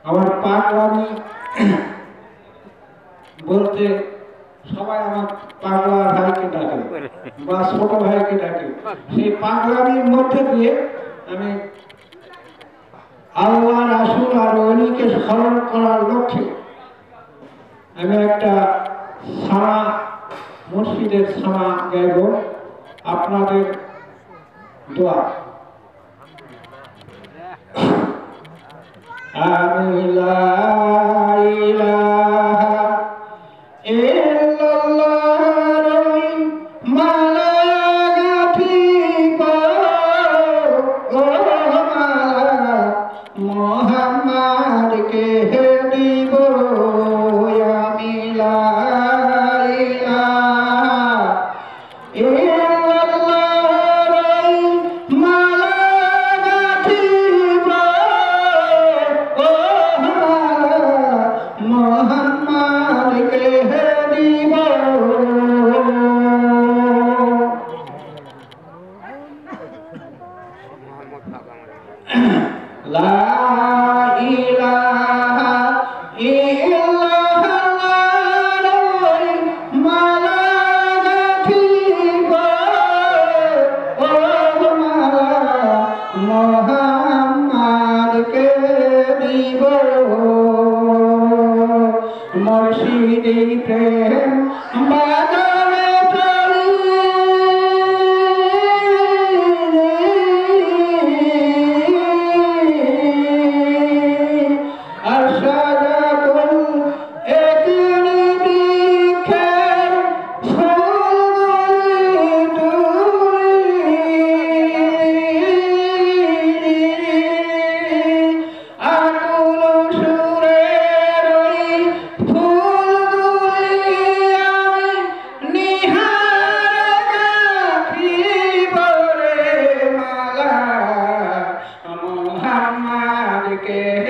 আমার পাগলামি বলতে সবাই আমার পাগলা ভাইকে ডাকে বা ছোট ভাইকে ডাকে। সেই পাগলামির মধ্যে দিয়ে আমি আল্লাহ রাসূল আর ওলিকে স্মরণ করার লক্ষ্যে আমি একটা সানা মুর্শিদের সানা গাইব আপনাদের দোয়া। আমি লা ইলাহা ইল্লাল্লাহ মালা গাথিব ও মালা মুহাম্মদকে দিব আমি লা ইলাহা La ilaha illallah malagatiba Muhammad ke dibo murshidi prem badale के